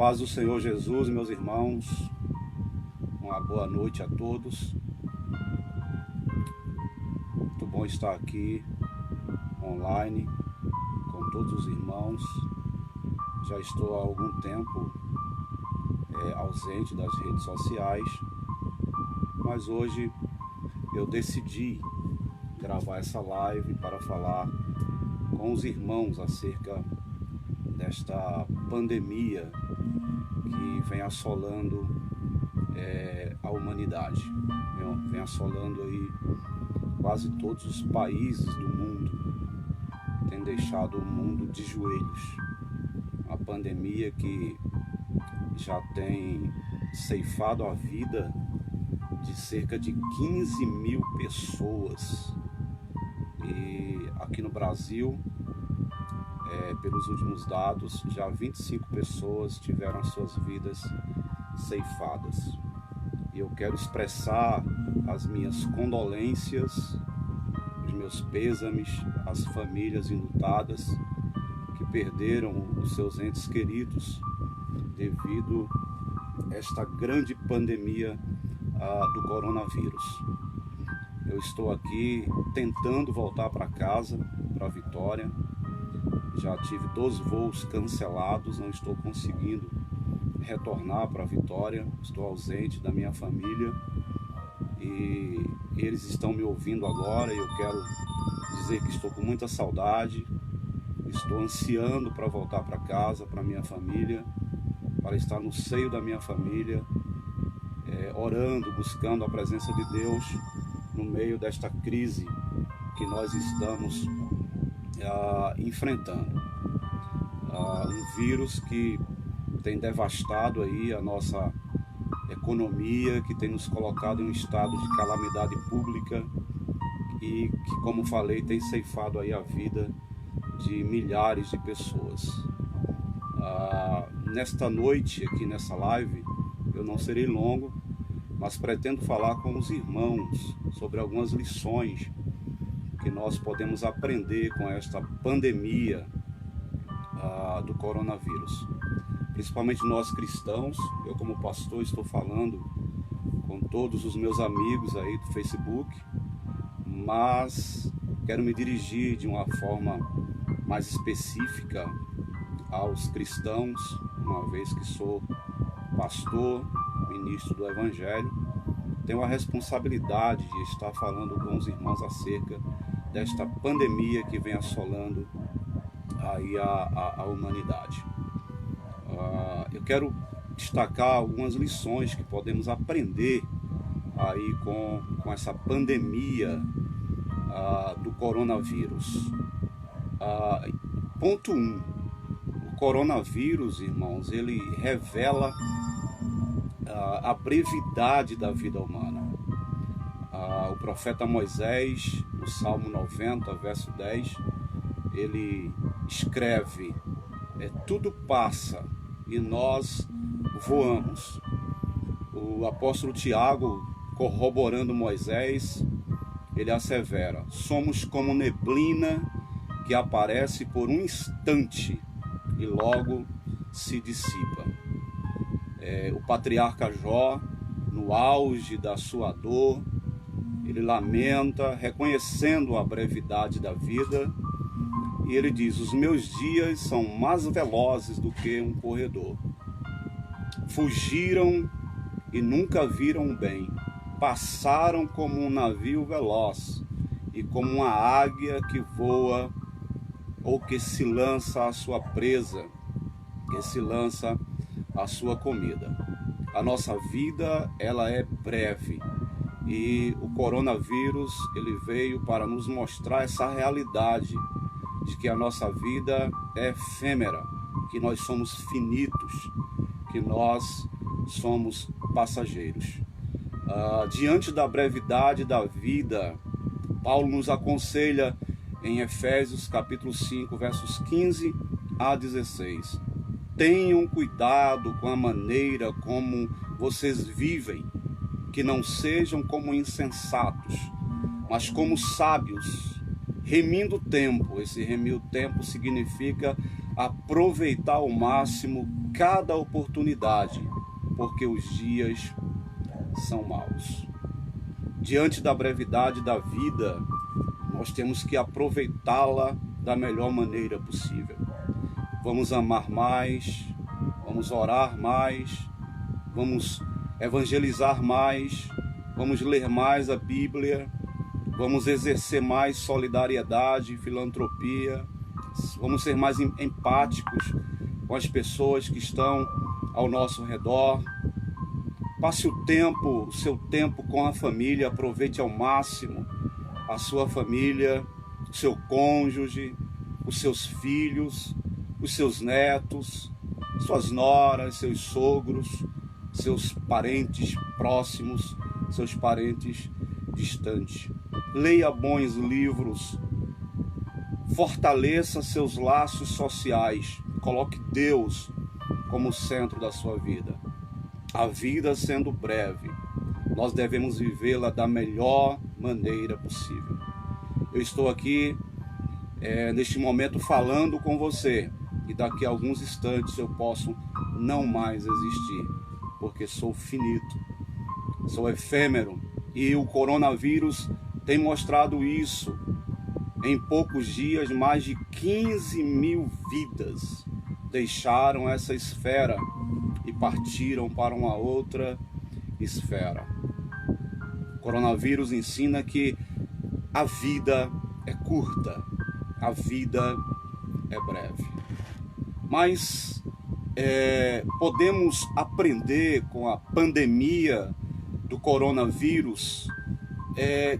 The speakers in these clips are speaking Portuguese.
paz do Senhor Jesus, meus irmãos, uma boa noite a todos. Muito bom estar aqui online com todos os irmãos. Já estou há algum tempo ausente das redes sociais, mas hoje eu decidi gravar essa live para falar com os irmãos acerca desta pandemia que vem assolando a humanidade, vem assolando aí quase todos os países do mundo, tem deixado o mundo de joelhos. A pandemia que já tem ceifado a vida de cerca de 15 mil pessoas, e aqui no Brasil, pelos últimos dados, já 25 pessoas tiveram suas vidas ceifadas. E eu quero expressar as minhas condolências, os meus pêsames às famílias enlutadas que perderam os seus entes queridos devido a esta grande pandemia do coronavírus. Eu estou aqui tentando voltar para casa, para Vitória. Já tive 2 voos cancelados, não estou conseguindo retornar para Vitória, estou ausente da minha família e eles estão me ouvindo agora, e eu quero dizer que estou com muita saudade, estou ansiando para voltar para casa, para minha família, para estar no seio da minha família, orando, buscando a presença de Deus no meio desta crise que nós estamos enfrentando. Um vírus que tem devastado aí a nossa economia, que tem nos colocado em um estado de calamidade pública e que, como falei, tem ceifado aí a vida de milhares de pessoas. Nesta noite, aqui nessa live, eu não serei longo, mas pretendo falar com os irmãos sobre algumas lições que nós podemos aprender com esta pandemia do coronavírus. Principalmente nós cristãos. Eu, como pastor, estou falando com todos os meus amigos aí do Facebook, mas quero me dirigir de uma forma mais específica aos cristãos, uma vez que sou pastor, ministro do Evangelho. Tenho a responsabilidade de estar falando com os irmãos acerca desta pandemia que vem assolando aí a humanidade. Eu quero destacar algumas lições que podemos aprender aí com essa pandemia do coronavírus. Ponto 1. O coronavírus, irmãos, ele revela a brevidade da vida humana. O profeta Moisés, no Salmo 90, verso 10, ele escreve: tudo passa e nós voamos. O apóstolo Tiago, corroborando Moisés, ele assevera: somos como neblina que aparece por um instante e logo se dissipa. O patriarca Jó, no auge da sua dor, ele lamenta, reconhecendo a brevidade da vida, e ele diz: os meus dias são mais velozes do que um corredor. Fugiram e nunca viram o bem. Passaram como um navio veloz e como uma águia que voa ou que se lança à sua presa, que se lança à sua comida. A nossa vida, ela é breve, e o coronavírus, ele veio para nos mostrar essa realidade de que a nossa vida é efêmera, que nós somos finitos, que nós somos passageiros. Diante da brevidade da vida, Paulo nos aconselha em Efésios capítulo 5, versos 15 a 16. Tenham cuidado com a maneira como vocês vivem, que não sejam como insensatos, mas como sábios, remindo o tempo. Esse remir o tempo significa aproveitar ao máximo cada oportunidade, porque os dias são maus. Diante da brevidade da vida, nós temos que aproveitá-la da melhor maneira possível. Vamos amar mais, vamos orar mais, vamos evangelizar mais, vamos ler mais a Bíblia, vamos exercer mais solidariedade e filantropia, vamos ser mais empáticos com as pessoas que estão ao nosso redor. Passe o seu tempo com a família, aproveite ao máximo a sua família, o seu cônjuge, os seus filhos, os seus netos, suas noras, seus sogros, seus parentes próximos, seus parentes distantes. Leia bons livros, fortaleça seus laços sociais, coloque Deus como centro da sua vida. A vida sendo breve, nós devemos vivê-la da melhor maneira possível. Eu estou aqui neste momento falando com você, e daqui a alguns instantes eu posso não mais existir, porque sou finito, sou efêmero, e o coronavírus tem mostrado isso. Em poucos dias, mais de 15 mil vidas deixaram essa esfera e partiram para uma outra esfera. O coronavírus ensina que a vida é curta, a vida é breve. Mas podemos aprender com a pandemia do coronavírus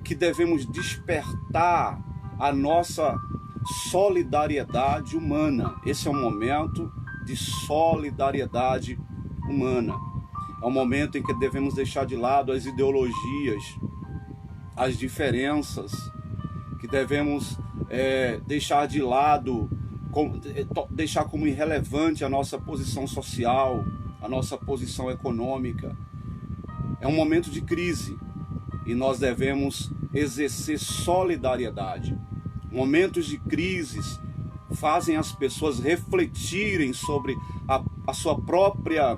que devemos despertar a nossa solidariedade humana. Esse é um momento de solidariedade humana. É um momento em que devemos deixar de lado as ideologias, as diferenças, que devemos deixar de lado, deixar como irrelevante a nossa posição social, a nossa posição econômica. É um momento de crise e nós devemos exercer solidariedade. Momentos de crises fazem as pessoas refletirem sobre a sua própria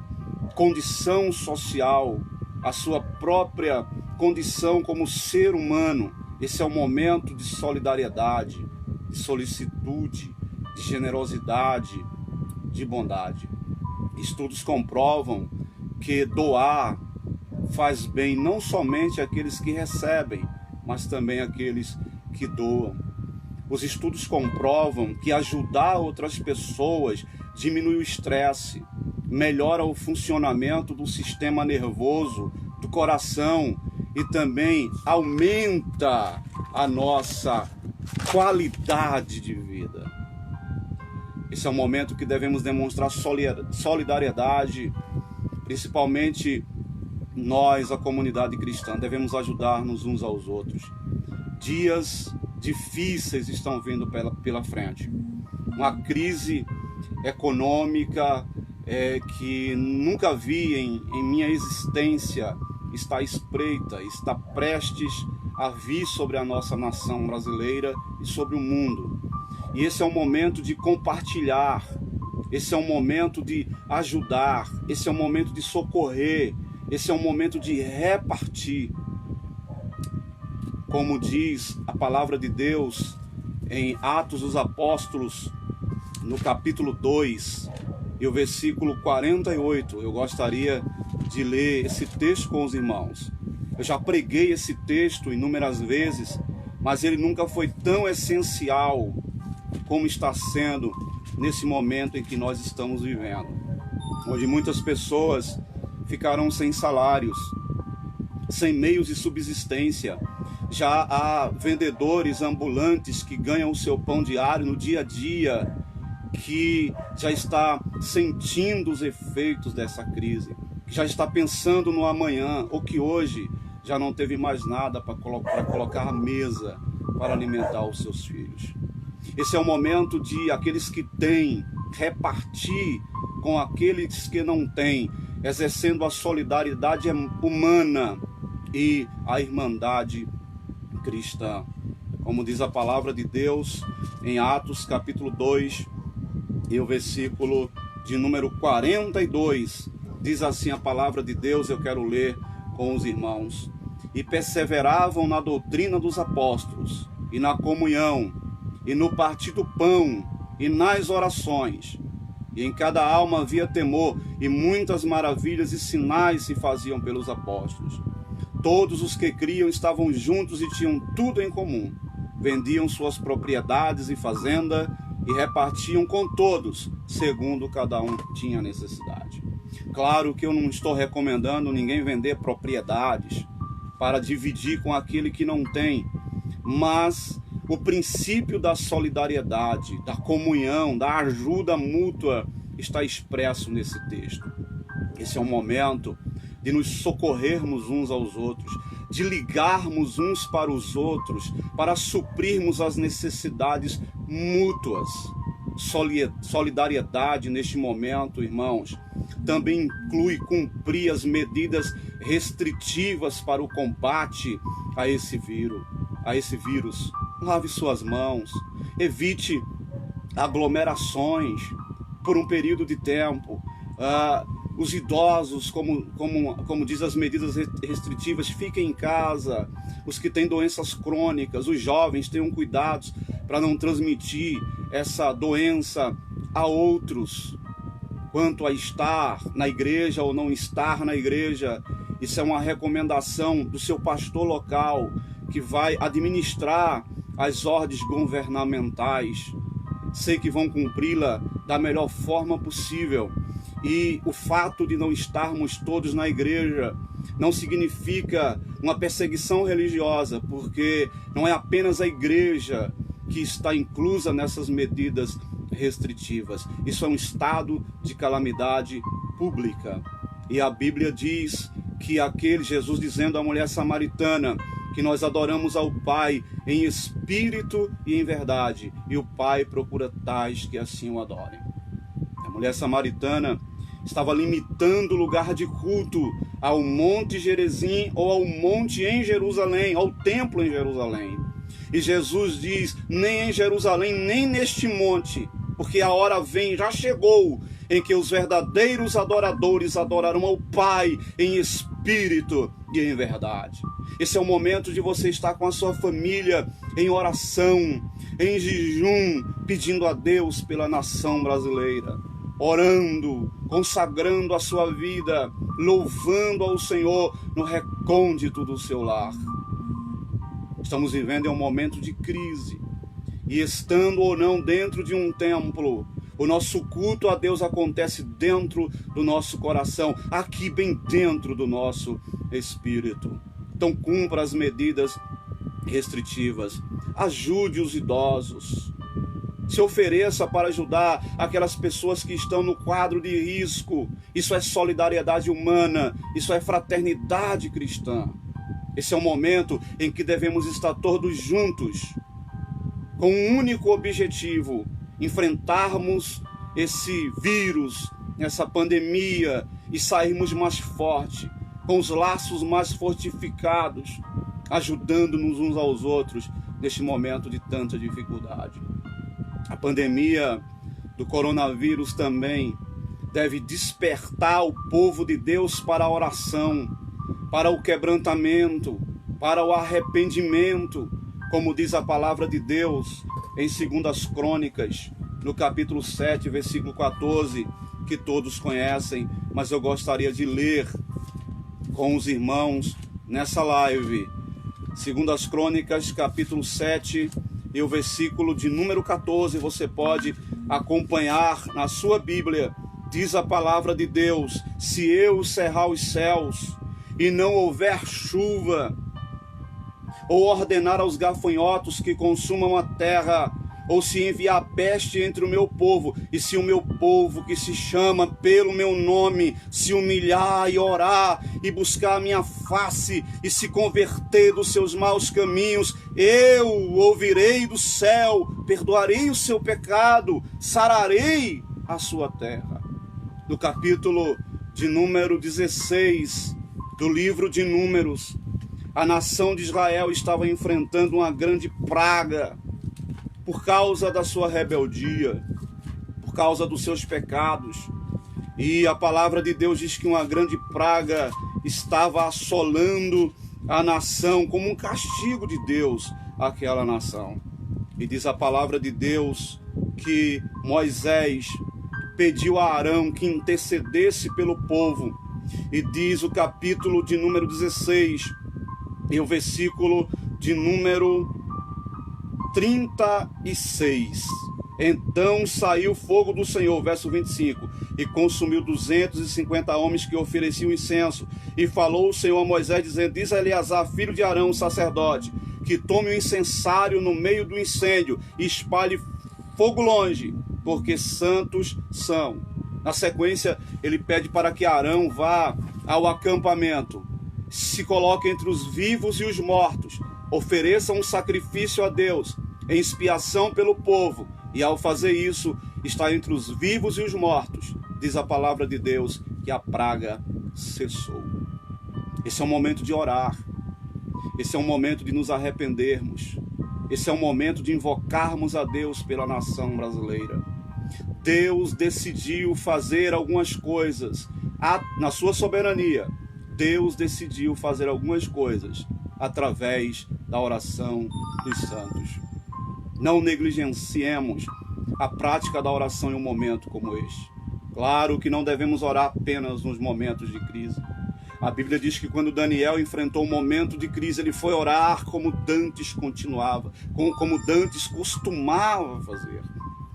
condição social, a sua própria condição como ser humano. Esse é um momento de solidariedade, de solicitude, de generosidade, de bondade. Estudos comprovam que doar faz bem não somente àqueles que recebem, mas também àqueles que doam. Os estudos comprovam que ajudar outras pessoas diminui o estresse, melhora o funcionamento do sistema nervoso, do coração, e também aumenta a nossa qualidade de vida. Esse é um momento que devemos demonstrar solidariedade, principalmente nós, a comunidade cristã, devemos ajudar-nos uns aos outros. Dias difíceis estão vindo pela frente. Uma crise econômica que nunca vi em minha existência está à espreita, está prestes a vir sobre a nossa nação brasileira e sobre o mundo. E esse é um momento de compartilhar, esse é um momento de ajudar, esse é um momento de socorrer, esse é um momento de repartir. Como diz a palavra de Deus em Atos dos Apóstolos, no capítulo 2, e o versículo 48, eu gostaria de ler esse texto com os irmãos. Eu já preguei esse texto inúmeras vezes, mas ele nunca foi tão essencial como está sendo nesse momento em que nós estamos vivendo, onde muitas pessoas ficaram sem salários, sem meios de subsistência. Já há vendedores ambulantes que ganham o seu pão diário no dia a dia, que já está sentindo os efeitos dessa crise, que já está pensando no amanhã, ou que hoje já não teve mais nada para colocar à mesa para alimentar os seus filhos. Esse é o momento de aqueles que têm repartir com aqueles que não têm, exercendo a solidariedade humana e a irmandade cristã. Como diz a palavra de Deus em Atos capítulo 2 E o versículo de número 42 diz assim a palavra de Deus, eu quero ler com os irmãos. E perseveravam na doutrina dos apóstolos, e na comunhão, e no partir do pão, e nas orações. E em cada alma havia temor, e muitas maravilhas e sinais se faziam pelos apóstolos. Todos os que criam estavam juntos e tinham tudo em comum. Vendiam suas propriedades e fazenda, e repartiam com todos, segundo cada um tinha necessidade. Claro que eu não estou recomendando ninguém vender propriedades para dividir com aquele que não tem, mas o princípio da solidariedade, da comunhão, da ajuda mútua está expresso nesse texto. Esse é o momento de nos socorrermos uns aos outros, de ligarmos uns para os outros, para suprirmos as necessidades mútuas. Solidariedade neste momento, irmãos, também inclui cumprir as medidas restritivas para o combate a esse vírus. Lave suas mãos, evite aglomerações por um período de tempo. Os idosos, como diz as medidas restritivas, fiquem em casa. Os que têm doenças crônicas, os jovens, tenham cuidado para não transmitir essa doença a outros. Quanto a estar na igreja ou não estar na igreja, isso é uma recomendação do seu pastor local, que vai administrar as ordens governamentais. Sei que vão cumpri-la da melhor forma possível. E o fato de não estarmos todos na igreja não significa uma perseguição religiosa, porque não é apenas a igreja que está inclusa nessas medidas restritivas. Isso é um estado de calamidade pública. E a Bíblia diz que Jesus dizendo à mulher samaritana que nós adoramos ao Pai em espírito e em verdade, e o Pai procura tais que assim o adorem. A mulher samaritana estava limitando o lugar de culto ao Monte Gerizim ou ao monte em Jerusalém, ao templo em Jerusalém. E Jesus diz, nem em Jerusalém, nem neste monte, porque a hora vem, já chegou, em que os verdadeiros adoradores adorarão ao Pai em espírito e em verdade. Esse é o momento de você estar com a sua família em oração, em jejum, pedindo a Deus pela nação brasileira, orando, consagrando a sua vida, louvando ao Senhor no recôndito do seu lar. Estamos vivendo em um momento de crise, e estando ou não dentro de um templo, o nosso culto a Deus acontece dentro do nosso coração, aqui bem dentro do nosso espírito. Então cumpra as medidas restritivas, ajude os idosos, se ofereça para ajudar aquelas pessoas que estão no quadro de risco. Isso é solidariedade humana, isso é fraternidade cristã. Esse é o momento em que devemos estar todos juntos, com um único objetivo: enfrentarmos esse vírus, essa pandemia, e sairmos mais forte, com os laços mais fortificados, ajudando-nos uns aos outros neste momento de tanta dificuldade. A pandemia do coronavírus também deve despertar o povo de Deus para a oração, para o quebrantamento, para o arrependimento, como diz a palavra de Deus em 2 Crônicas, no capítulo 7, versículo 14, que todos conhecem, mas eu gostaria de ler com os irmãos nessa live. 2 Crônicas, capítulo 7, e o versículo de número 14, você pode acompanhar na sua Bíblia. Diz a palavra de Deus: se eu cerrar os céus e não houver chuva, ou ordenar aos gafanhotos que consumam a terra, ou se enviar peste entre o meu povo, e se o meu povo que se chama pelo meu nome se humilhar e orar e buscar a minha face e se converter dos seus maus caminhos, eu ouvirei do céu, perdoarei o seu pecado, sararei a sua terra. No capítulo de número 16 do livro de Números, a nação de Israel estava enfrentando uma grande praga por causa da sua rebeldia, por por causa dos seus pecados. E a palavra de Deus diz que uma grande praga estava assolando a nação como um castigo de Deus àquela nação. E diz a palavra de Deus que Moisés pediu a Arão que intercedesse pelo povo. E diz o capítulo de número 16 e o versículo de número 36. Então saiu fogo do Senhor, verso 25, e consumiu 250 homens que ofereciam incenso. E falou o Senhor a Moisés, dizendo: diz a Eleazar, filho de Arão, sacerdote, que tome o incensário no meio do incêndio e espalhe fogo longe, porque santos são. Na sequência, ele pede para que Arão vá ao acampamento, se coloque entre os vivos e os mortos, ofereça um sacrifício a Deus em expiação pelo povo, e ao fazer isso, está entre os vivos e os mortos. Diz a palavra de Deus que a praga cessou. Esse é um momento de orar, esse é um momento de nos arrependermos, esse é um momento de invocarmos a Deus pela nação brasileira. Deus decidiu fazer algumas coisas na sua soberania. Deus decidiu fazer algumas coisas através da oração dos santos. Não negligenciemos a prática da oração em um momento como este. Claro que não devemos orar apenas nos momentos de crise. A Bíblia diz que quando Daniel enfrentou um momento de crise, ele foi orar como Dantes como Dantes costumava fazer.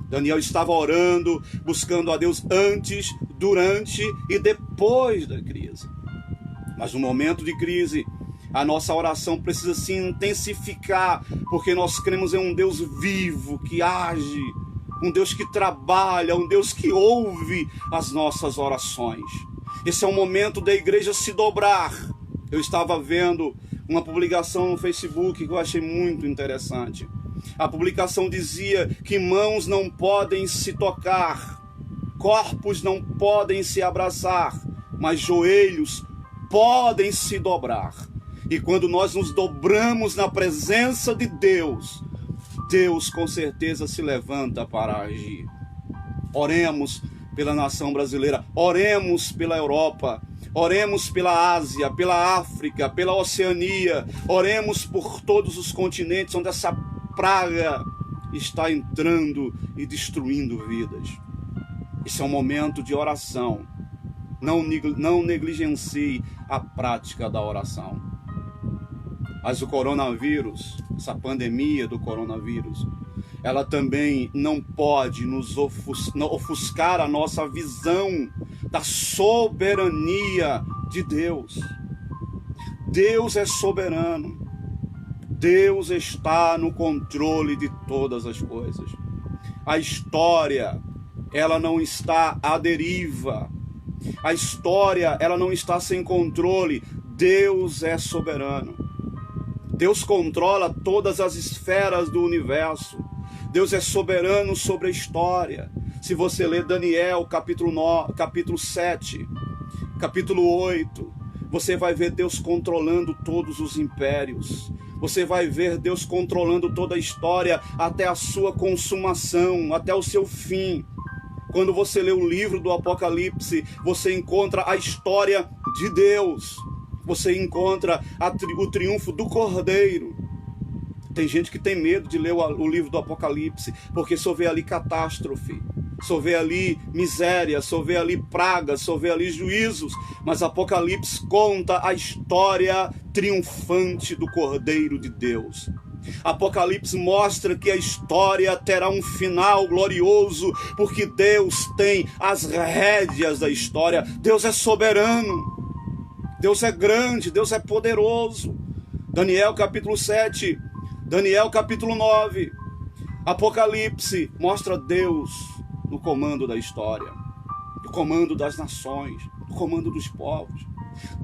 Daniel estava orando, buscando a Deus antes, durante e depois da crise. Mas no momento de crise, a nossa oração precisa se intensificar, porque nós cremos em um Deus vivo, que age, um Deus que trabalha, um Deus que ouve as nossas orações. Esse é o momento da igreja se dobrar. Eu estava vendo uma publicação no Facebook que eu achei muito interessante. A publicação dizia que mãos não podem se tocar, corpos não podem se abraçar, mas joelhos podem se dobrar. E quando nós nos dobramos na presença de Deus, Deus com certeza se levanta para agir. Oremos pela nação brasileira, oremos pela Europa, oremos pela Ásia, pela África, pela Oceania, oremos por todos os continentes onde essa praga está entrando e destruindo vidas. Esse é um momento de oração. Não negligencie a prática da oração. Mas o coronavírus, essa pandemia do coronavírus, ela também não pode nos ofuscar a nossa visão da soberania de Deus. Deus é soberano. Deus está no controle de todas as coisas. A história, ela não está à deriva. A história, ela não está sem controle. Deus é soberano. Deus controla todas as esferas do universo. Deus é soberano sobre a história. Se você ler Daniel, capítulo 7, capítulo 8, você vai ver Deus controlando todos os impérios. Você vai ver Deus controlando toda a história até a sua consumação, até o seu fim. Quando você lê o livro do Apocalipse, você encontra a história de Deus. Você encontra o triunfo do Cordeiro. Tem gente que tem medo de ler o livro do Apocalipse, porque só vê ali catástrofe, só vê ali miséria, só vê ali pragas, só vê ali juízos. Mas Apocalipse conta a história triunfante do Cordeiro de Deus. Apocalipse mostra que a história terá um final glorioso, porque Deus tem as rédeas da história. Deus é soberano. Deus é grande, Deus é poderoso. Daniel capítulo 7, Daniel capítulo 9, Apocalipse mostra Deus no comando da história, no comando das nações, no comando dos povos.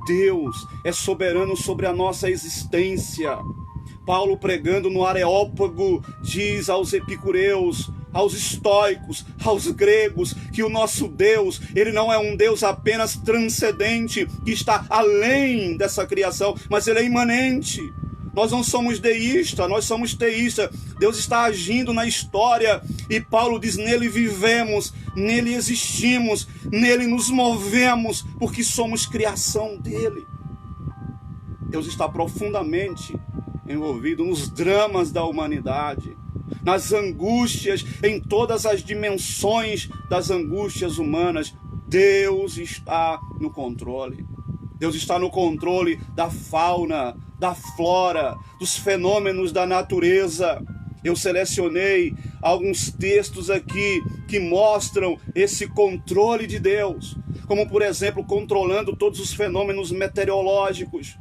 Deus é soberano sobre a nossa existência. Paulo, pregando no Areópago, diz aos epicureus, aos estoicos, aos gregos, que o nosso Deus, ele não é um Deus apenas transcendente, que está além dessa criação, mas ele é imanente. Nós não somos deístas, nós somos teístas. Deus está agindo na história e Paulo diz: nele vivemos, nele existimos, nele nos movemos, porque somos criação dele. Deus está profundamente envolvido nos dramas da humanidade, nas angústias, em todas as dimensões das angústias humanas. Deus está no controle. Deus está no controle da fauna, da flora, dos fenômenos da natureza. Eu selecionei alguns textos aqui que mostram esse controle de Deus, como por exemplo, controlando todos os fenômenos meteorológicos.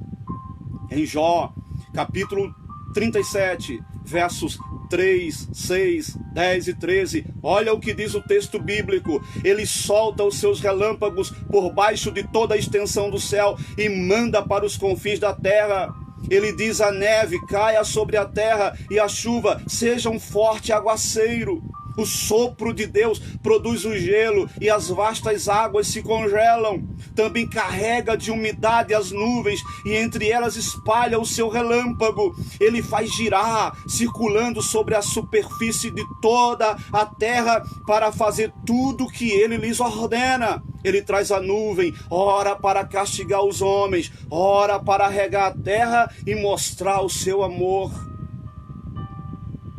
Em Jó, capítulo 37, versos 3, 6, 10 e 13, olha o que diz o texto bíblico: ele solta os seus relâmpagos por baixo de toda a extensão do céu e manda para os confins da terra. Ele diz: a neve caia sobre a terra e a chuva seja um forte aguaceiro. O sopro de Deus produz o gelo e as vastas águas se congelam. Também carrega de umidade as nuvens e entre elas espalha o seu relâmpago. Ele faz girar, circulando sobre a superfície de toda a terra para fazer tudo o que ele lhes ordena. Ele traz a nuvem, ora para castigar os homens, ora para regar a terra e mostrar o seu amor.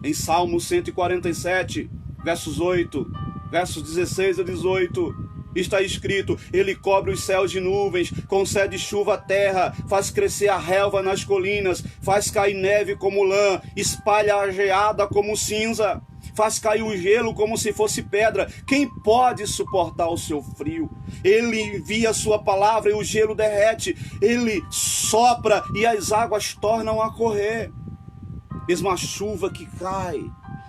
Em Salmo 147, versos 8, versos 16 a 18, está escrito: ele cobre os céus de nuvens, concede chuva à terra, faz crescer a relva nas colinas, faz cair neve como lã, espalha a geada como cinza, faz cair o gelo como se fosse pedra. Quem pode suportar o seu frio? Ele envia a sua palavra e o gelo derrete. Ele sopra e as águas tornam a correr. Mesmo a chuva que cai,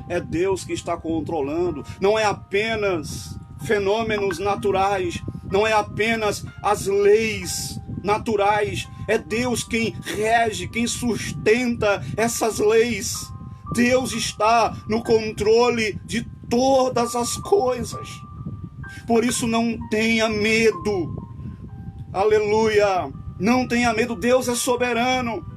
é Deus que está controlando. Não é apenas fenômenos naturais, não é apenas as leis naturais. É Deus quem rege, quem sustenta essas leis. Deus está no controle de todas as coisas. Por isso não tenha medo. Aleluia! Não tenha medo, Deus é soberano.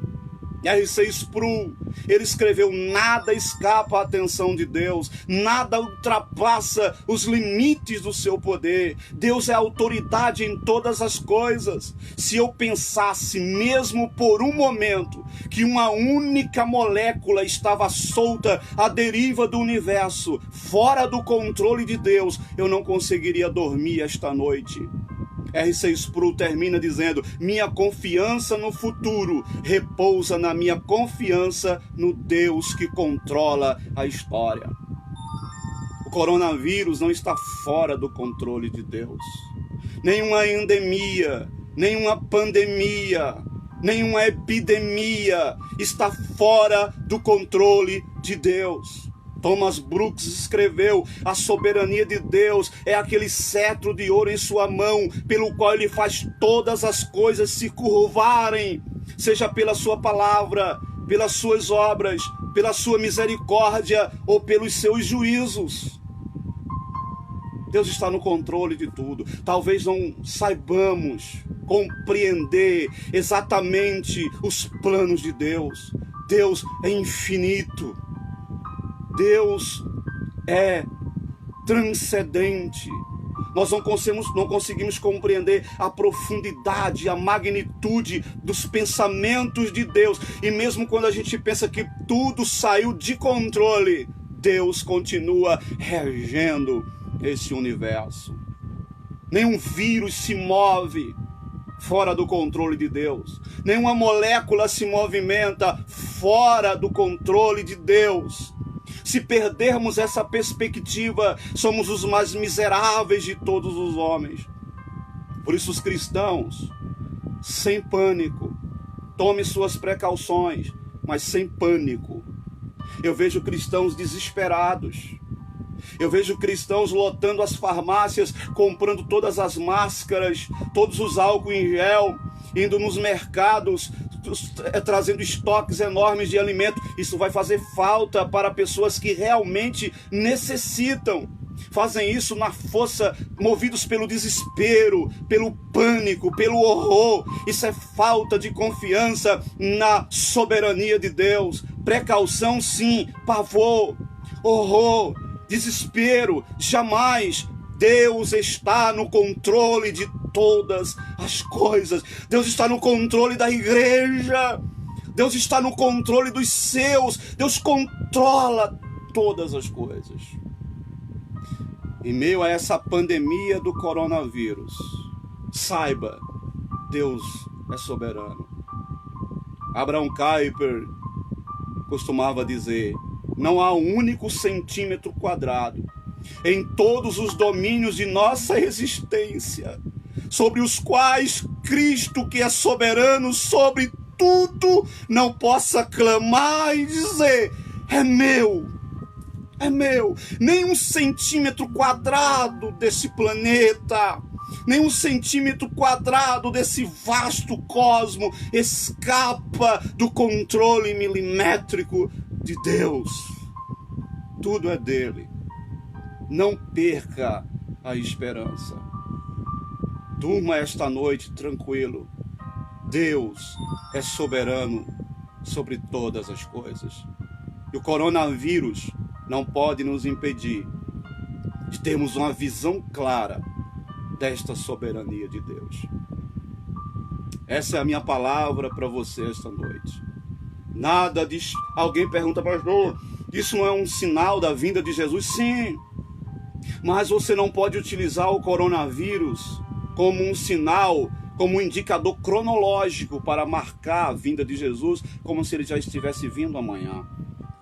R.C. Sproul, ele escreveu: nada escapa à atenção de Deus, nada ultrapassa os limites do seu poder. Deus é autoridade em todas as coisas. Se eu pensasse, mesmo por um momento, que uma única molécula estava solta à deriva do universo, fora do controle de Deus, eu não conseguiria dormir esta noite. R.C. Sproul termina dizendo: minha confiança no futuro repousa na minha confiança no Deus que controla a história. O coronavírus não está fora do controle de Deus. Nenhuma endemia, nenhuma pandemia, nenhuma epidemia está fora do controle de Deus. Thomas Brooks escreveu: a soberania de Deus é aquele cetro de ouro em sua mão, pelo qual ele faz todas as coisas se curvarem, seja pela sua palavra, pelas suas obras, pela sua misericórdia ou pelos seus juízos. Deus está no controle de tudo. Talvez não saibamos compreender exatamente os planos de Deus. Deus é infinito. Deus é transcendente. Nós não conseguimos compreender a profundidade, a magnitude dos pensamentos de Deus. E mesmo quando a gente pensa que tudo saiu de controle, Deus continua regendo esse universo. Nenhum vírus se move fora do controle de Deus. Nenhuma molécula se movimenta fora do controle de Deus. Se perdermos essa perspectiva, somos os mais miseráveis de todos os homens. Por isso, os cristãos, sem pânico, tome suas precauções, mas sem pânico. Eu vejo cristãos desesperados. Eu vejo cristãos lotando as farmácias, comprando todas as máscaras, todos os álcool em gel, indo nos mercados, trazendo estoques enormes de alimento. Isso vai fazer falta para pessoas que realmente necessitam. fazem isso na força, movidos pelo desespero, pelo pânico, pelo horror. Isso é falta de confiança na soberania de Deus. Precaução, sim. Pavor, horror, desespero. Jamais. Deus está no controle de todas as coisas. Deus está no controle da igreja. Deus está no controle dos seus. Deus controla todas as coisas. Em meio a essa pandemia do coronavírus, saiba, Deus é soberano. Abraham Kuyper costumava dizer: não há um único centímetro quadrado em todos os domínios de nossa existência sobre os quais Cristo, que é soberano sobre tudo, não possa clamar e dizer: é meu, é meu. Nem um centímetro quadrado desse planeta, nem um centímetro quadrado desse vasto cosmo escapa do controle milimétrico de Deus. Tudo é dele. Não perca a esperança. Durma esta noite tranquilo. Deus é soberano sobre todas as coisas. E o coronavírus não pode nos impedir de termos uma visão clara desta soberania de Deus. Essa é a minha palavra para você esta noite. Nada diz. Alguém pergunta: pastor, isso não é um sinal da vinda de Jesus? Sim. Mas você não pode utilizar o coronavírus como um sinal, como um indicador cronológico para marcar a vinda de Jesus, como se ele já estivesse vindo amanhã.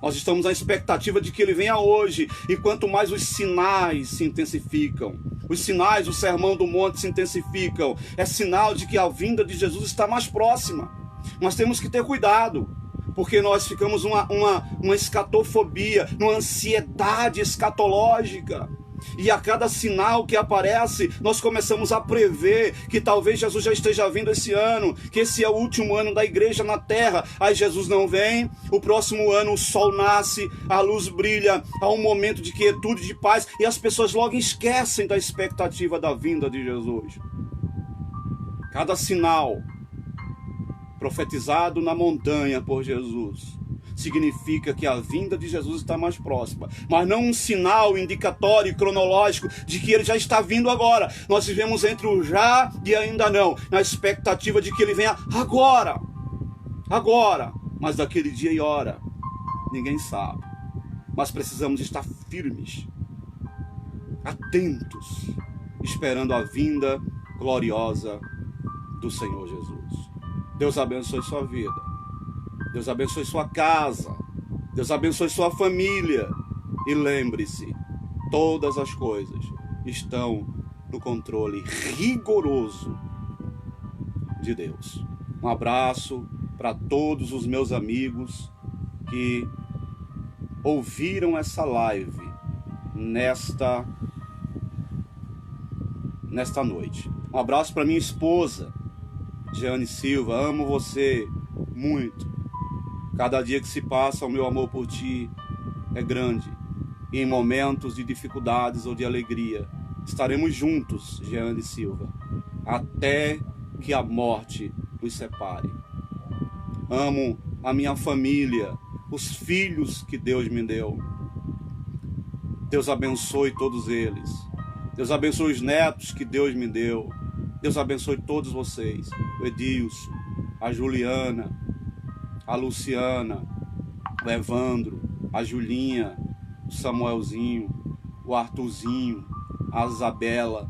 Nós estamos na expectativa de que ele venha hoje, e quanto mais os sinais se intensificam, os sinais do Sermão do Monte se intensificam, é sinal de que a vinda de Jesus está mais próxima. Nós temos que ter cuidado, porque nós ficamos uma escatofobia, numa ansiedade escatológica. E a cada sinal que aparece, nós começamos a prever que talvez Jesus já esteja vindo esse ano, que esse é o último ano da igreja na terra. Aí Jesus não vem, o próximo ano o sol nasce, a luz brilha, há um momento de quietude, de paz, e as pessoas logo esquecem da expectativa da vinda de Jesus. Cada sinal profetizado na montanha por Jesus significa que a vinda de Jesus está mais próxima, mas não um sinal indicatório e cronológico de que ele já está vindo agora. Nós vivemos entre o já e ainda não, na expectativa de que ele venha agora, mas daquele dia e hora ninguém sabe. Mas precisamos estar firmes, atentos, esperando a vinda gloriosa do Senhor Jesus. Deus abençoe sua vida. Deus abençoe sua casa. Deus abençoe sua família. E lembre-se, todas as coisas estão no controle rigoroso de Deus. Um abraço para todos os meus amigos que ouviram essa live nesta noite. Um abraço para minha esposa, Jeane Silva. Amo você muito. Cada dia que se passa, o meu amor por ti é grande. E em momentos de dificuldades ou de alegria, estaremos juntos, Jeane Silva, até que a morte nos separe. Amo a minha família, os filhos que Deus me deu. Deus abençoe todos eles. Deus abençoe os netos que Deus me deu. Deus abençoe todos vocês. O Edilson, a Juliana, a Luciana, o Evandro, a Julinha, o Samuelzinho, o Arthurzinho, a Isabela,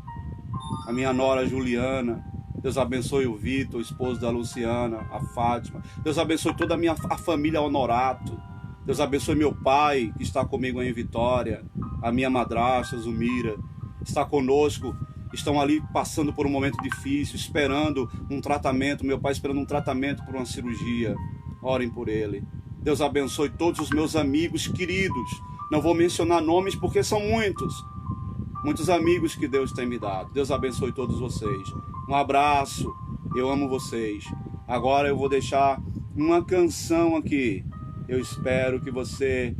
a minha nora Juliana. Deus abençoe o Vitor, o esposo da Luciana, a Fátima. Deus abençoe toda a família Honorato. Deus abençoe meu pai, que está comigo em Vitória, a minha madrasta Zumira, está conosco. Estão ali passando por um momento difícil, esperando um tratamento. Meu pai esperando um tratamento por uma cirurgia. Orem por ele. Deus abençoe todos os meus amigos queridos. Não vou mencionar nomes porque são muitos amigos que Deus tem me dado. Deus abençoe todos vocês. Um abraço. Eu amo vocês. Agora eu vou deixar uma canção aqui. Eu espero que você